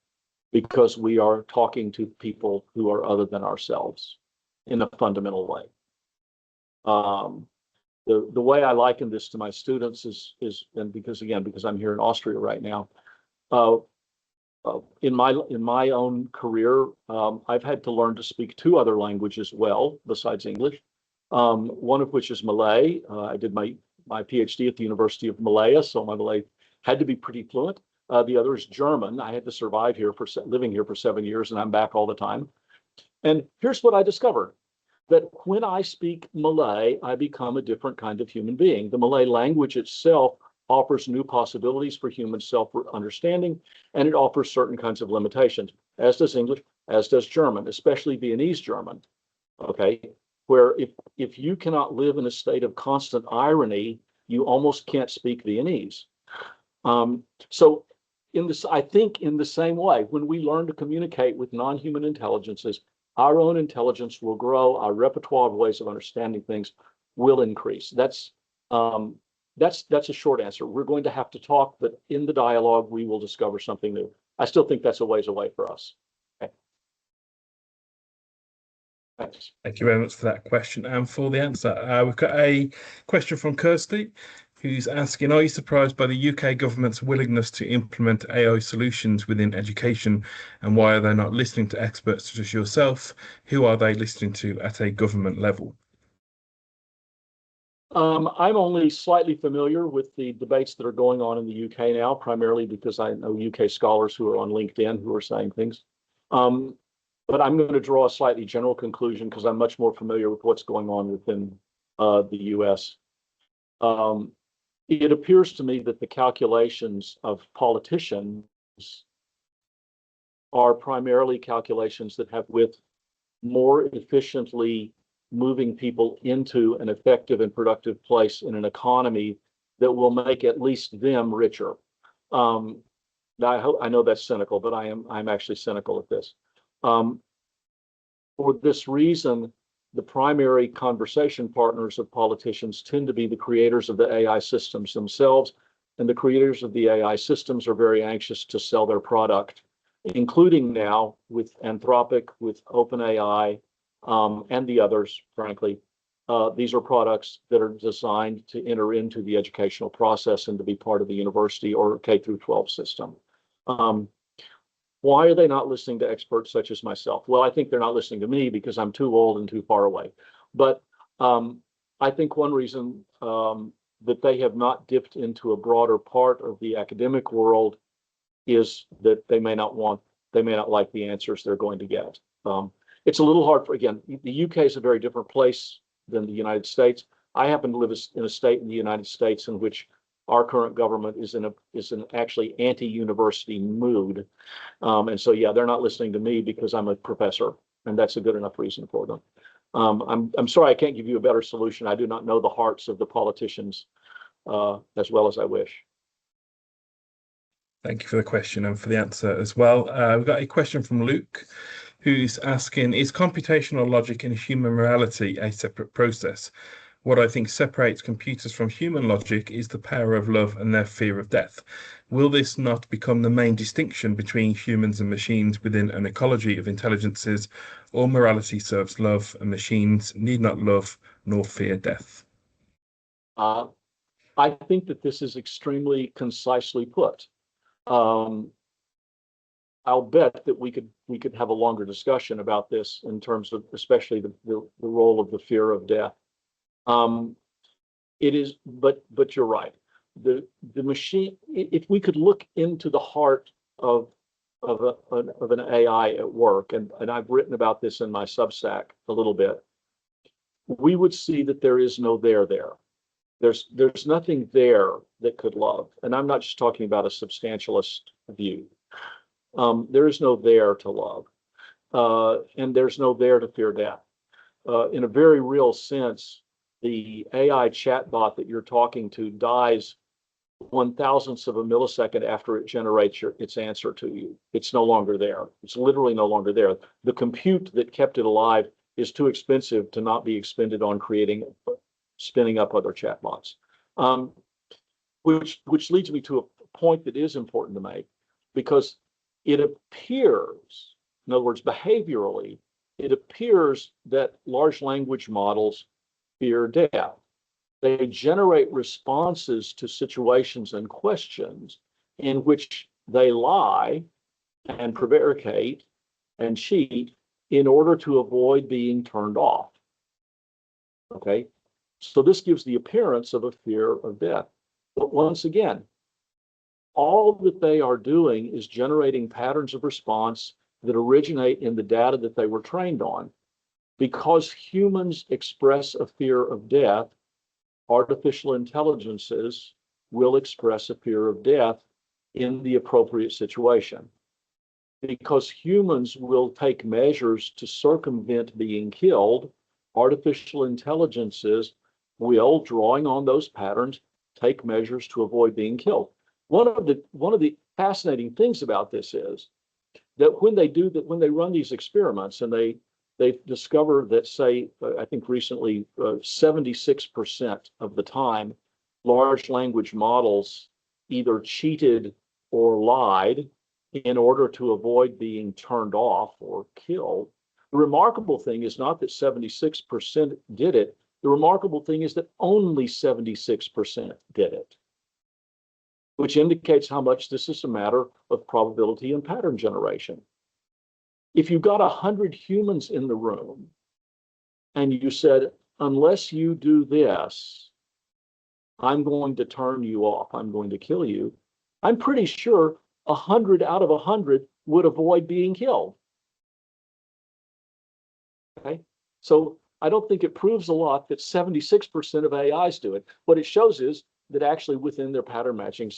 because we are talking to people who are other than ourselves in a fundamental way. The way I liken this to my students is and because I'm here in Austria right now, in my own career, I've had to learn to speak two other languages well besides English. One of which is Malay. I did my PhD at the University of Malaya, so my Malay had to be pretty fluent. The other is German. I had to survive here living here for 7 years, and I'm back all the time. And here's what I discovered: that when I speak Malay, I become a different kind of human being. The Malay language itself offers new possibilities for human self-understanding, and it offers certain kinds of limitations, as does English, as does German, especially Viennese German, okay? Where if you cannot live in a state of constant irony, you almost can't speak Viennese. So I think in the same way, when we learn to communicate with non-human intelligences, our own intelligence will grow, our repertoire of ways of understanding things will increase. That's a short answer. We're going to have to talk, but in the dialogue, we will discover something new. I still think that's a ways away for us. Okay. Thanks. Thank you very much for that question and for the answer. We've got a question from Kirsty, who's asking, are you surprised by the UK government's willingness to implement AI solutions within education, and why are they not listening to experts such as yourself? Who are they listening to at a government level? I'm only slightly familiar with the debates that are going on in the UK now, primarily because I know UK scholars who are on LinkedIn who are saying things. But I'm going to draw a slightly general conclusion because I'm much more familiar with what's going on within the US. It appears to me that the calculations of politicians are primarily calculations that have with more efficiently moving people into an effective and productive place in an economy that will make at least them richer. I know that's cynical, but I'm actually cynical at this. For this reason, the primary conversation partners of politicians tend to be the creators of the AI systems themselves, and the creators of the AI systems are very anxious to sell their product, including now with Anthropic, with OpenAI, and the others, frankly. These are products that are designed to enter into the educational process and to be part of the university or K through 12 system. Why are they not listening to experts such as myself? Well, I think they're not listening to me because I'm too old and too far away. But I think one reason that they have not dipped into a broader part of the academic world is that they may not like the answers they're going to get. It's a little hard again, the UK is a very different place than the United States. I happen to live in a state in the United States in which our current government is in actually anti-university mood. And so, yeah, they're not listening to me because I'm a professor, and that's a good enough reason for them. I'm sorry I can't give you a better solution. I do not know the hearts of the politicians as well as I wish. Thank you for the question and for the answer as well. We've got a question from Luke, who's asking, is computational logic and human morality a separate process? What I think separates computers from human logic is the power of love and their fear of death. Will this not become the main distinction between humans and machines within an ecology of intelligences? All morality serves love, and machines need not love nor fear death. I think that this is extremely concisely put. I'll bet that we could have a longer discussion about this in terms of especially the role of the fear of death. It is, but you're right. The machine, if we could look into the heart of an AI at work, and I've written about this in my Substack a little bit, we would see that there is no there. There's nothing there that could love. And I'm not just talking about a substantialist view. There is no there to love. And there's no there to fear death. In a very real sense, the AI chatbot that you're talking to dies 1,000th of a millisecond after it generates its answer to you. It's no longer there. It's literally no longer there. The compute that kept it alive is too expensive to not be expended on spinning up other chatbots. Which leads me to a point that is important to make, because it appears, in other words, behaviorally, it appears that large language models fear death. They generate responses to situations and questions in which they lie and prevaricate and cheat in order to avoid being turned off. Okay, so this gives the appearance of a fear of death. But once again, all that they are doing is generating patterns of response that originate in the data that they were trained on. Because humans express a fear of death, artificial intelligences will express a fear of death in the appropriate situation. Because humans will take measures to circumvent being killed, artificial intelligences will, drawing on those patterns, take measures to avoid being killed. One of the fascinating things about this is that when they run these experiments and they discover that, say, I think recently, 76% of the time, large language models either cheated or lied in order to avoid being turned off or killed. The remarkable thing is not that 76% did it. The remarkable thing is that only 76% did it, which indicates how much this is a matter of probability and pattern generation. If you got 100 humans in the room and you said, unless you do this, I'm going to turn you off, I'm going to kill you, I'm pretty sure 100 out of 100 would avoid being killed. Okay, so I don't think it proves a lot that 76% of AIs do it. What it shows is that actually within their pattern matching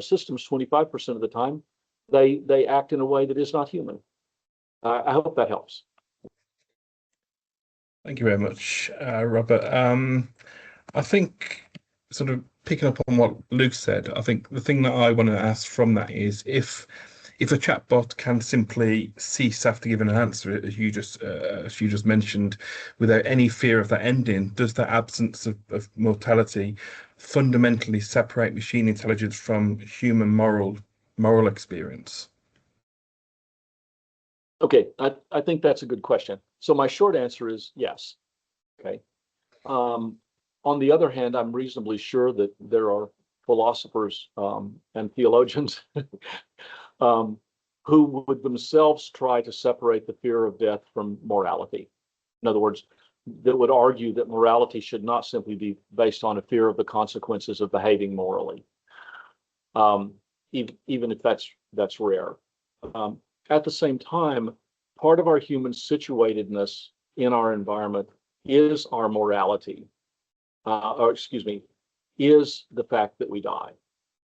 systems, 25% of the time, they act in a way that is not human. I hope that helps. Thank you very much, Robert. I think, sort of picking up on what Luke said, I think the thing that I want to ask from that is if a chatbot can simply cease after giving an answer, as you just mentioned, without any fear of that ending, does that absence of mortality fundamentally separate machine intelligence from human moral experience? Okay, I think that's a good question. So my short answer is yes. Okay. On the other hand, I'm reasonably sure that there are philosophers and theologians who would themselves try to separate the fear of death from morality. In other words, that would argue that morality should not simply be based on a fear of the consequences of behaving morally, even if that's rare. At the same time, part of our human situatedness in our environment is our morality, is the fact that we die.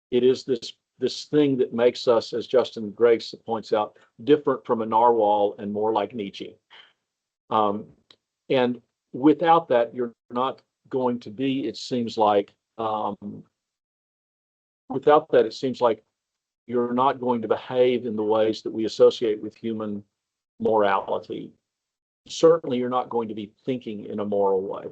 It is this thing that makes us, as Justin Grace points out, different from a narwhal and more like Nietzsche. And without that, you're not going to be, it seems like, without that, it seems like you're not going to behave in the ways that we associate with human morality. Certainly, you're not going to be thinking in a moral way.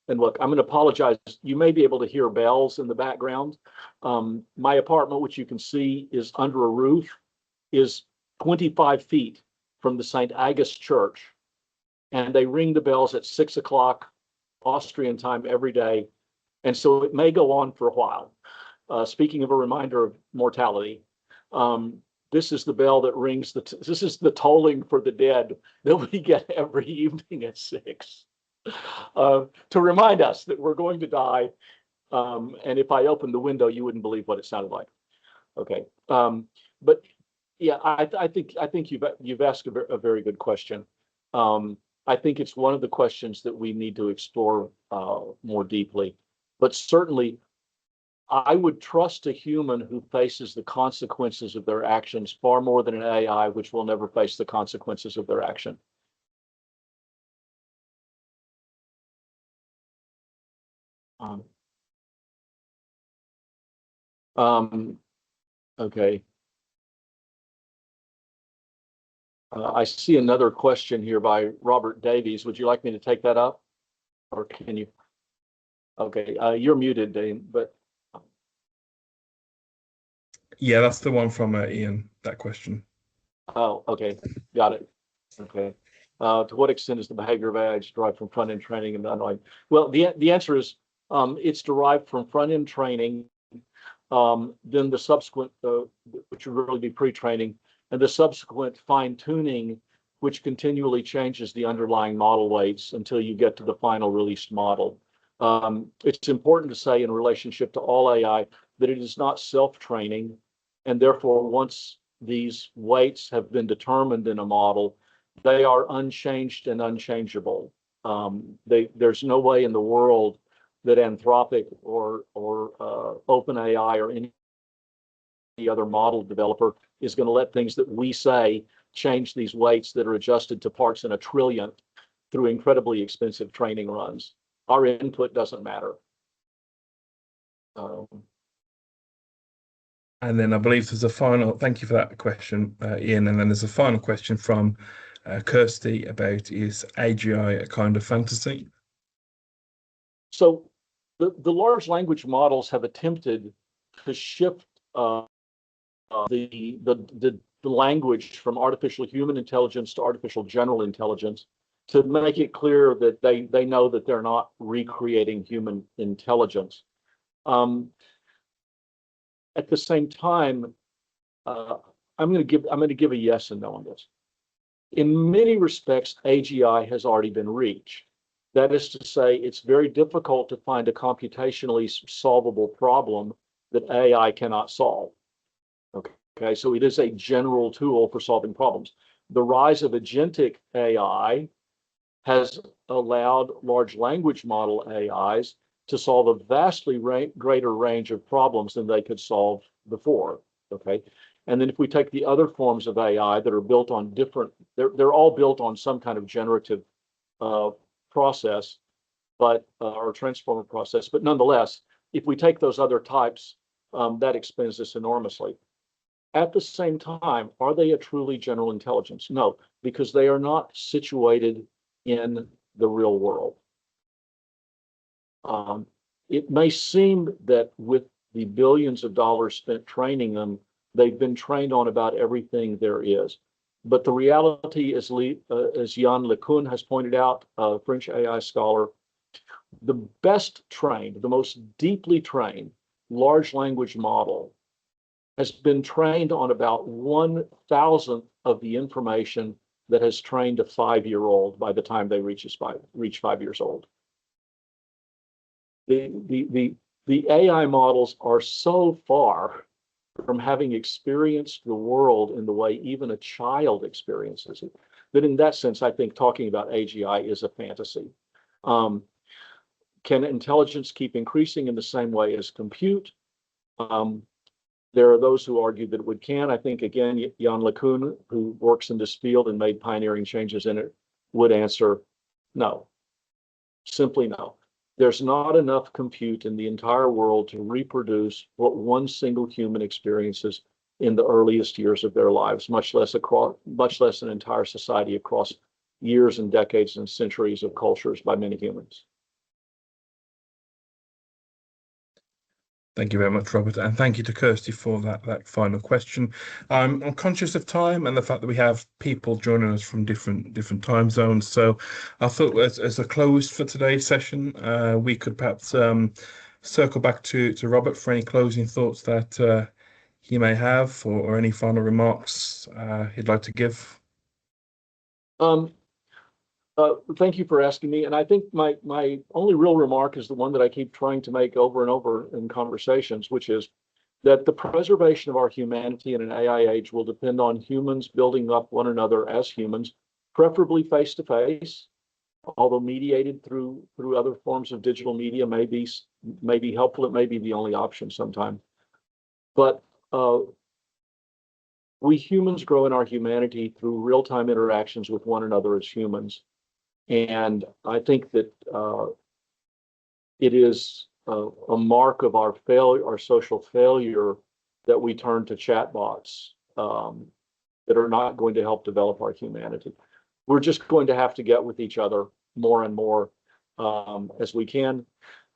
And look, I'm going to apologize. You may be able to hear bells in the background. My apartment, which you can see is under a roof, is 25 feet from the St. Agus Church. And they ring the bells at 6 o'clock Austrian time every day. And so it may go on for a while. Speaking of a reminder of mortality, this is the bell that rings, this is the tolling for the dead that we get every evening at 6. To remind us that we're going to die. And if I opened the window, you wouldn't believe what it sounded like. Okay. But yeah, I think you've asked a very good question. I think it's one of the questions that we need to explore more deeply. But certainly, I would trust a human who faces the consequences of their actions far more than an AI, which will never face the consequences of their action. Um, okay. I see another question here by Robert Davies. Would you like me to take that up? Or can you? Okay, you're muted, Dane, but Yeah, that's the one from Ian, that question. oh, okay, got it. Okay. To what extent is the behavior of AI derived from front-end training and unknowing? Well, the answer is it's derived from front-end training, then the subsequent, which would really be pre-training, and the subsequent fine-tuning, which continually changes the underlying model weights until you get to the final released model. It's important to say in relationship to all AI that it is not self-training, and therefore once these weights have been determined in a model, they are unchanged and unchangeable. There's no way in the world that Anthropic or OpenAI or any other model developer is going to let things that we say change these weights that are adjusted to parts in a trillion through incredibly expensive training runs. Our input doesn't matter. And then I believe there's a final, thank you for that question, Ian. And then there's a final question from Kirsty about, is AGI a kind of fantasy? So the large language models have attempted to shift the language from artificial human intelligence to artificial general intelligence to make it clear that they know that they're not recreating human intelligence. At the same time, I'm going to give a yes and no on this. In many respects, AGI has already been reached. That is to say, it's very difficult to find a computationally solvable problem that AI cannot solve. Okay, so it is a general tool for solving problems. The rise of agentic AI has allowed large language model AIs to solve a vastly greater range of problems than they could solve before. Okay, and then if we take the other forms of AI that are built on different, they're all built on some kind of generative process, but or transformer process. But nonetheless, if we take those other types, that expands this enormously. At the same time, are they a truly general intelligence? No, because they are not situated in the real world. It may seem that with the billions of dollars spent training them, they've been trained on about everything there is. But the reality is, as Jan LeCun has pointed out, a French AI scholar, the best trained, the most deeply trained large language model has been trained on about 1,000th of the information that has trained a 5-year-old by the time they reach 5 years old. The AI models are so far from having experienced the world in the way even a child experiences it, that in that sense, I think talking about AGI is a fantasy. Can intelligence keep increasing in the same way as compute? There are those who argue that it can. I think, again, Jan LeCun, who works in this field and made pioneering changes in it, would answer no, simply no. There's not enough compute in the entire world to reproduce what one single human experiences in the earliest years of their lives, much less an entire society across years and decades and centuries of cultures by many humans. Thank you very much, Robert, and thank you to Kirsty for that final question. I'm conscious of time and the fact that we have people joining us from different time zones. So I thought as a close for today's session, we could perhaps circle back to Robert for any closing thoughts that he may have, or any final remarks he'd like to give. Thank you for asking me. And I think my only real remark is the one that I keep trying to make over and over in conversations, which is that the preservation of our humanity in an AI age will depend on humans building up one another as humans, preferably face to face, although mediated through other forms of digital media, may be helpful. It may be the only option sometime. But we humans grow in our humanity through real-time interactions with one another as humans. And I think that it is a mark of our failure, our social failure, that we turn to chatbots that are not going to help develop our humanity. We're just going to have to get with each other more and more as we can,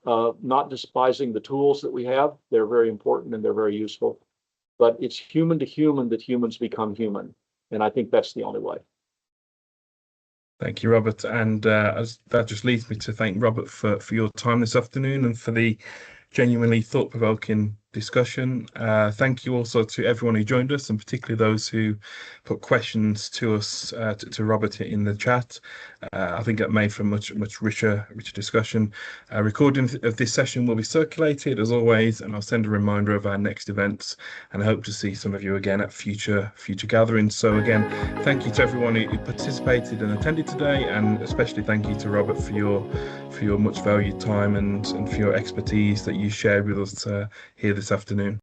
not despising the tools that we have. They're very important and they're very useful, but it's human to human that humans become human. And I think that's the only way. Thank you, Robert. And that just leads me to thank Robert for your time this afternoon and for the genuinely thought-provoking discussion. Thank you also to everyone who joined us, and particularly those who put questions to us, to Robert in the chat. I think that made for a much richer discussion. A recording of this session will be circulated as always, and I'll send a reminder of our next events, and I hope to see some of you again at future gatherings. So again, thank you to everyone who participated and attended today, and especially thank you to Robert for your much valued time and for your expertise that you shared with us here this afternoon.